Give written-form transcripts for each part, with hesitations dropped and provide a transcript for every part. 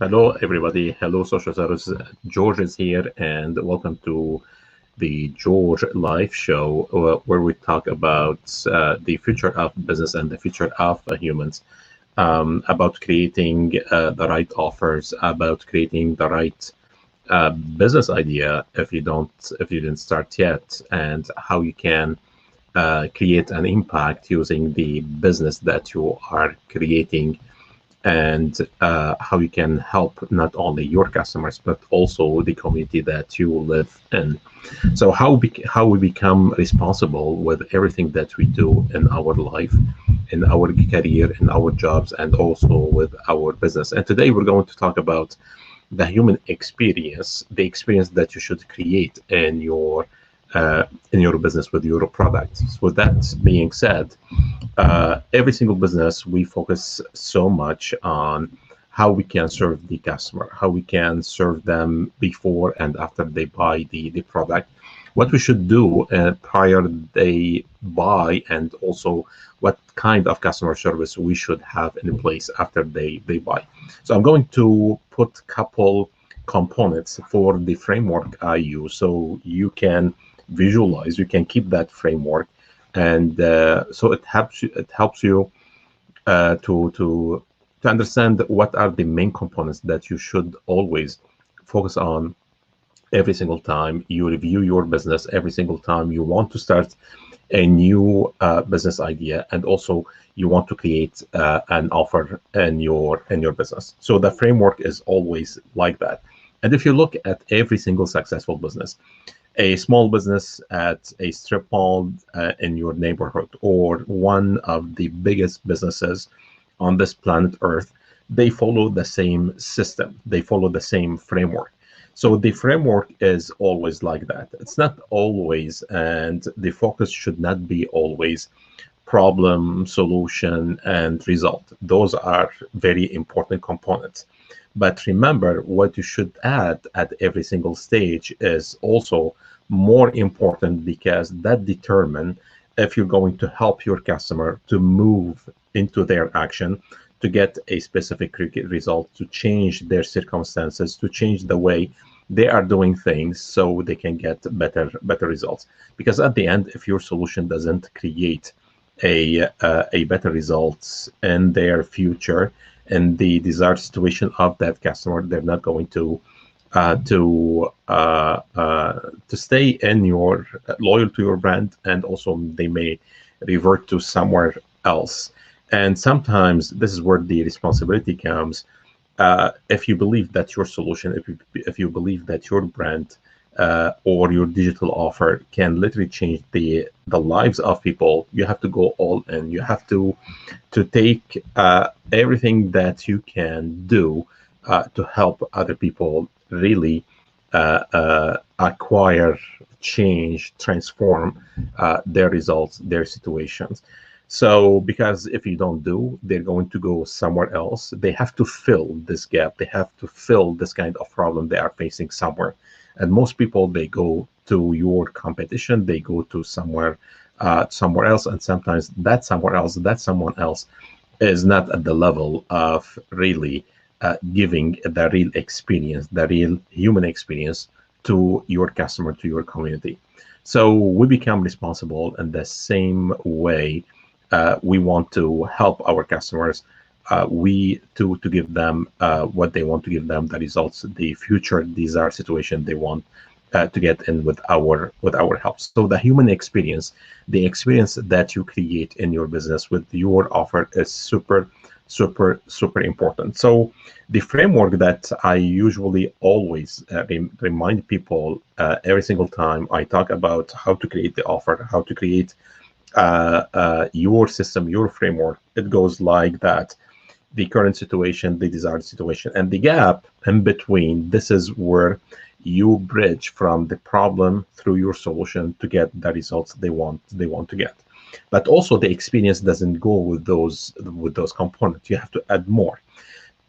Hello, everybody. Hello, social service. George is here, and welcome to the George Live Show, where we talk about the future of business and the future of humans, about creating the right offers, about creating the right business idea if you didn't start yet, and how you can create an impact using the business that you are creating and how you can help not only your customers but also the community that you live in. So how we become responsible with everything that we do in our life, in our career, in our jobs, and also with our business. And today we're going to talk about the human experience, the experience that you should create in your business with your product. So with that being said, every single business, we focus so much on how we can serve the customer, how we can serve them before and after they buy the product, what we should do prior they buy, and also what kind of customer service we should have in place after they buy. So I'm going to put a couple components for the framework I use so you can visualize, you can keep that framework, and so it helps you to understand what are the main components that you should always focus on every single time you review your business, every single time you want to start a new business idea, and also you want to create an offer in your business. So the framework is always like that. And if you look at every single successful business, a small business at a strip mall in your neighborhood, or one of the biggest businesses on this planet Earth, they follow the same system. They follow the same framework. So the framework is always like that. It's not always, and the focus should not be always problem, solution, and result. Those are very important components. But remember, what you should add at every single stage is also more important, because that determines if you're going to help your customer to move into their action, to get a specific result, to change their circumstances, to change the way they are doing things so they can get better results. Because at the end, if your solution doesn't create a better results in their future and the desired situation of that customer, they're not going to stay in your loyal to your brand, and also they may revert to somewhere else. And sometimes this is where the responsibility comes. If you believe that your solution, if you believe that your brand or your digital offer can literally change the lives of people, you have to go all in. You have to take everything that you can do to help other people really acquire, change, transform their results, their situations. So, because if you don't do, they're going to go somewhere else. They have to fill this gap. They have to fill this kind of problem they are facing somewhere. And most people, they go to your competition. They go to somewhere else, and sometimes that someone else is not at the level of really giving the real experience, the real human experience to your customer, to your community. So we become responsible in the same way. We want to help our customers. We to give them what they want to give them, the results, the future desired situation they want to get in with our help. So the human experience, the experience that you create in your business with your offer is super important. So the framework that I usually always remind people every single time I talk about how to create the offer, how to create your system, your framework, it goes like that: the current situation, the desired situation, and the gap in between. This is where you bridge from the problem through your solution to get the results they want to get. But also the experience doesn't go with those components. You have to add more.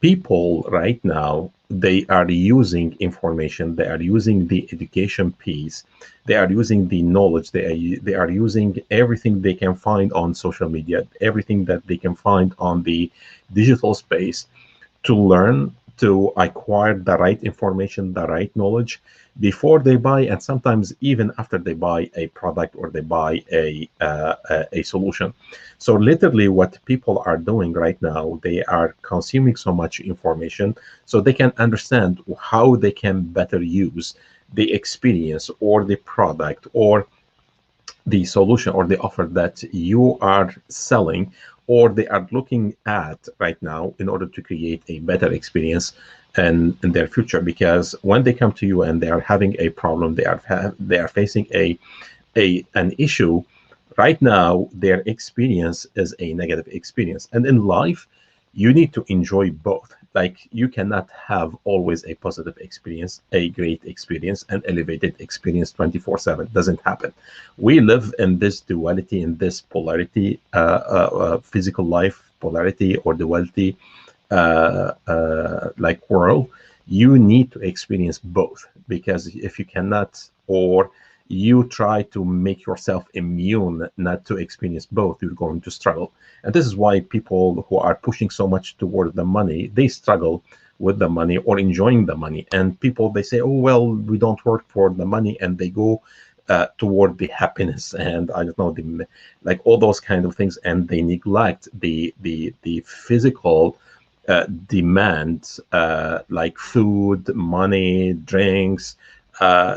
People right now, they are using information, they are using the education piece, they are using the knowledge, they are using everything they can find on social media, everything that they can find on the digital space to learn, to acquire the right information, the right knowledge before they buy, and sometimes even after they buy a product or they buy a solution. So literally, what people are doing right now, they are consuming so much information so they can understand how they can better use the experience or the product or the solution or the offer that you are selling or they are looking at right now in order to create a better experience and in their future. Because when they come to you and they are having a problem, they are facing a an issue right now, their experience is a negative experience. And in life, you need to enjoy both. Like you cannot have always a positive experience, a great experience, an elevated experience 24/7. Doesn't happen. We live in this duality, in this polarity, physical life polarity or duality, like world. You need to experience both, because if you cannot, or you try to make yourself immune not to experience both, you're going to struggle. And this is why people who are pushing so much toward the money, they struggle with the money or enjoying the money. And people, they say, oh, well, we don't work for the money, and they go toward the happiness and I don't know, the like all those kind of things, and they neglect the physical demands, like food, money, drinks,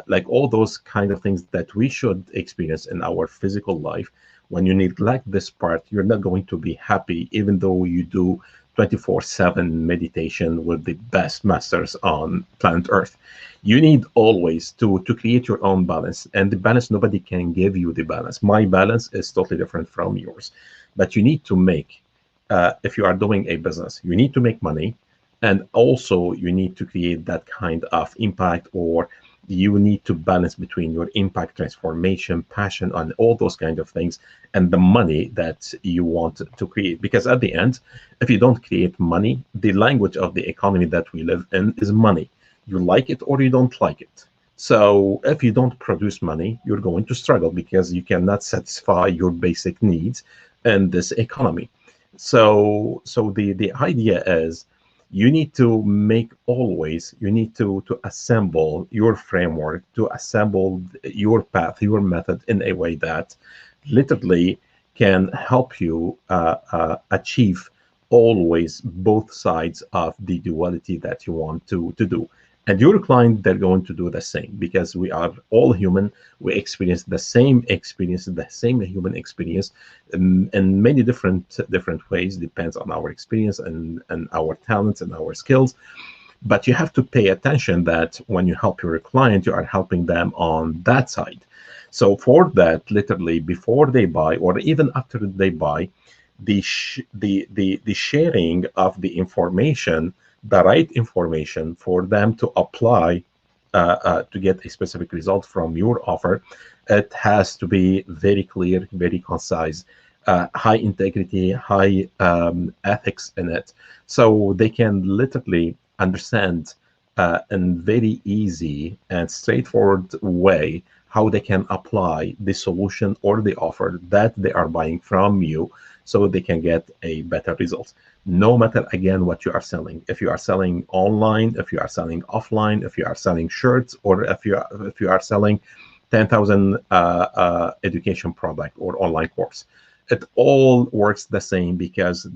like all those kind of things that we should experience in our physical life. When you neglect this part, you're not going to be happy, even though you do 24/7 meditation with the best masters on planet Earth. You need always to create your own balance, and the balance, nobody can give you the balance. My balance is totally different from yours, but you need to make, if you are doing a business, you need to make money, and also you need to create that kind of impact, or you need to balance between your impact, transformation, passion, and all those kind of things, and the money that you want to create. Because at the end, if you don't create money, the language of the economy that we live in is money. You like it or you don't like it. So if you don't produce money, you're going to struggle because you cannot satisfy your basic needs in this economy. So the idea is, you need to make, always you need to assemble your framework, to assemble your path, your method in a way that literally can help you achieve always both sides of the duality that you want to do. And your client, they're going to do the same, because we are all human. We experience the same experience, the same human experience, in many different ways. Depends on our experience and our talents and our skills. But you have to pay attention that when you help your client, you are helping them on that side. So for that, literally before they buy or even after they buy, the sharing of the information, the right information for them to apply, to get a specific result from your offer, it has to be very clear, very concise, high integrity, high ethics in it, so they can literally understand in very easy and straightforward way how they can apply the solution or the offer that they are buying from you, so they can get a better result. No matter again what you are selling, if you are selling online, if you are selling offline, if you are selling shirts, or if you are selling 10,000 education product or online course, it all works the same, because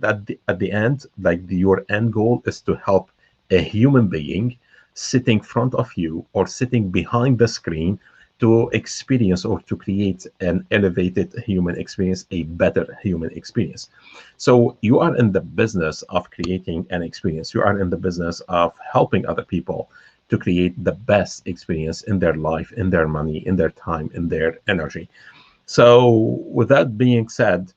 at the end, like your end goal is to help a human being sitting in front of you or sitting behind the screen to experience or to create an elevated human experience, a better human experience. So you are in the business of creating an experience. You are in the business of helping other people to create the best experience in their life, in their money, in their time, in their energy. So with that being said,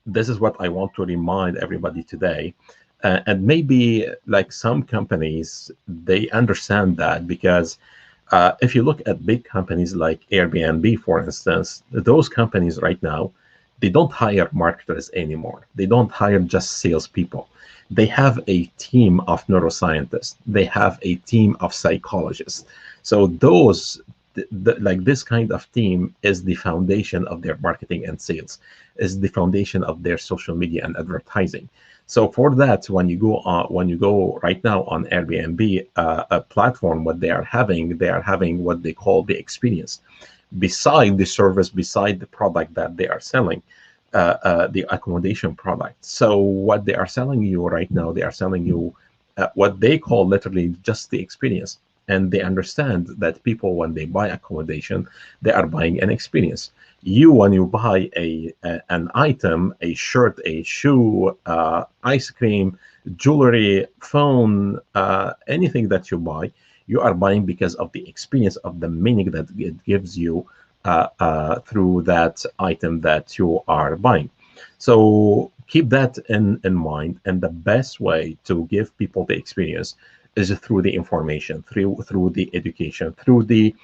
this is what I want to remind everybody today. And maybe like some companies, they understand that, because if you look at big companies like Airbnb, for instance, those companies right now, they don't hire marketers anymore. They don't hire just salespeople. They have a team of neuroscientists. They have a team of psychologists. So those, like this kind of team is the foundation of their marketing and sales, is the foundation of their social media and advertising. So for that, when you go right now on Airbnb, a platform, what they are having what they call the experience, beside the service, beside the product that they are selling, the accommodation product. So what they are selling you right now, they are selling you what they call literally just the experience. And they understand that people, when they buy accommodation, they are buying an experience. You, when you buy an item, a shirt, a shoe, ice cream, jewelry, phone, anything that you buy, you are buying because of the experience, of the meaning that it gives you through that item that you are buying. So keep that in mind. And the best way to give people the experience is through the information, through the education, through the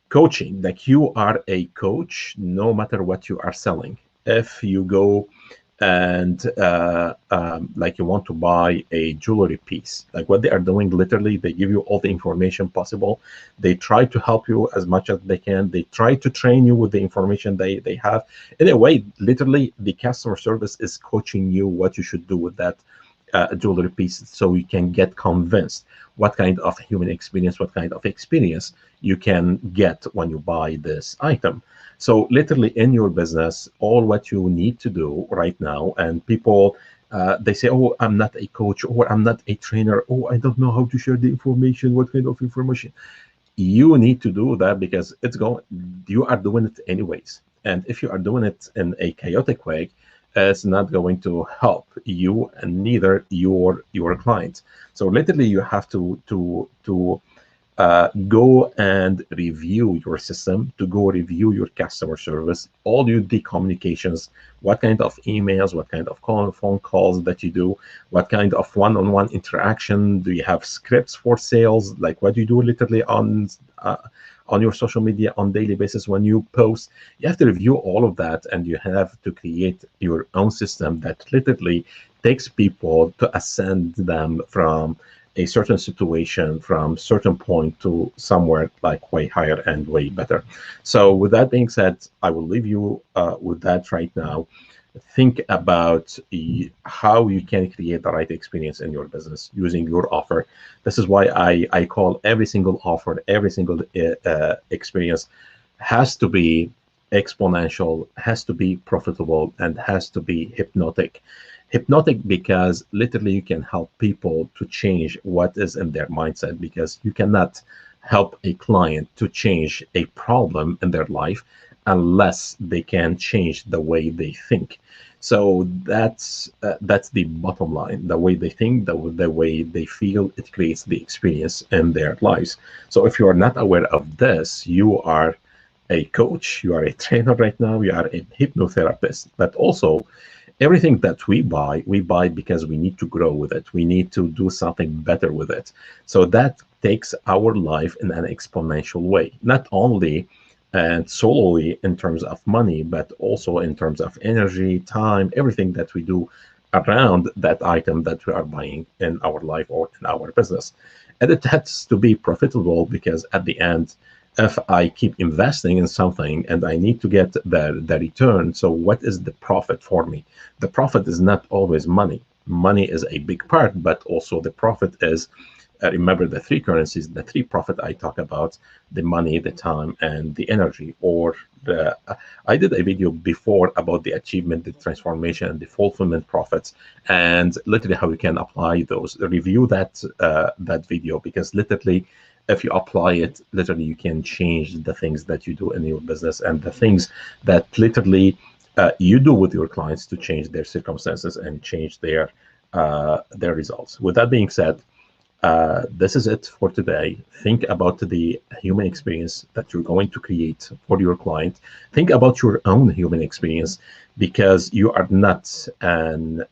coaching. Like, you are a coach no matter what you are selling. If you go and like, you want to buy a jewelry piece, like, what they are doing, literally, they give you all the information possible. They try to help you as much as they can. They try to train you with the information they have. In a way, literally, the customer service is coaching you what you should do with that jewelry piece, so you can get convinced what kind of human experience, what kind of experience you can get when you buy this item. So literally, in your business, all what you need to do right now, and people, they say, oh, I'm not a coach, or I'm not a trainer, oh, I don't know how to share the information, what kind of information. You need to do that because you are doing it anyways. And if you are doing it in a chaotic way, it's not going to help you, and neither your clients. So literally, you have to go and review your system, to go review your customer service, all your the communications, what kind of emails, what kind of phone calls that you do, what kind of one-on-one interaction. Do you have scripts for sales? Like, what do you do literally on your social media on daily basis when you post? You have to review all of that, and you have to create your own system that literally takes people to ascend them from a certain situation, from certain point to somewhere like way higher and way better. So with that being said, I will leave you with that right now. Think about how you can create the right experience in your business using your offer. This is why I call every single offer, every single experience has to be exponential, has to be profitable, and has to be hypnotic. Hypnotic because literally you can help people to change what is in their mindset, because you cannot help a client to change a problem in their life unless they can change the way they think. So that's the bottom line. The way they think, the way they feel, it creates the experience in their lives. So if you are not aware of this, you are a coach, you are a trainer right now, you are a hypnotherapist. But also, everything that we buy because we need to grow with it. We need to do something better with it. So that takes our life in an exponential way, not only and solely in terms of money, but also in terms of energy, time, everything that we do around that item that we are buying in our life or in our business. And it has to be profitable, because at the end, if I keep investing in something and I need to get the return, so what is the profit for me? The profit is not always money. Money is a big part, but also the profit is, remember the three currencies, the three profit I talk about: the money, the time, and the energy. Or I did a video before about the achievement, the transformation, and the fulfillment profits, and literally how you can apply those. Review that video, because literally, if you apply it, literally you can change the things that you do in your business, and the things that literally you do with your clients to change their circumstances and change their results. With that being said, this is it for today. Think about the human experience that you're going to create for your client. Think about your own human experience, because you are not a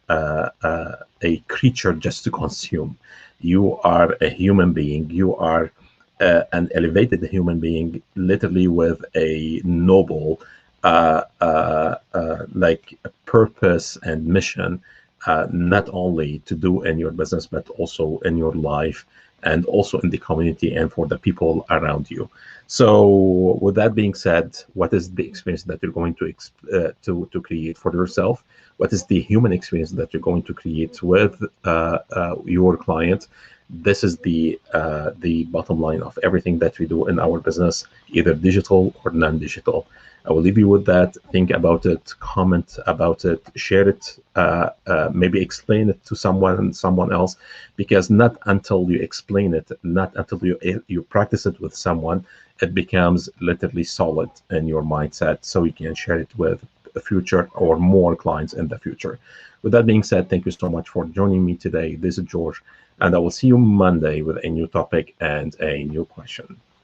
creature just to consume. You are a human being. You are an elevated human being, literally with a noble, like, a purpose and mission, not only to do in your business, but also in your life, and also in the community and for the people around you. So with that being said, what is the experience that you're going to create for yourself? What is the human experience that you're going to create with your client? This is the bottom line of everything that we do in our business, either digital or non-digital. I will leave you with that. Think about it, comment about it, share it, maybe explain it to someone else, because not until you explain it, not until you practice it with someone, it becomes literally solid in your mindset, so you can share it with a future or more clients in the future. With that being said, thank you so much for joining me today. This is George, and I will see you Monday with a new topic and a new question.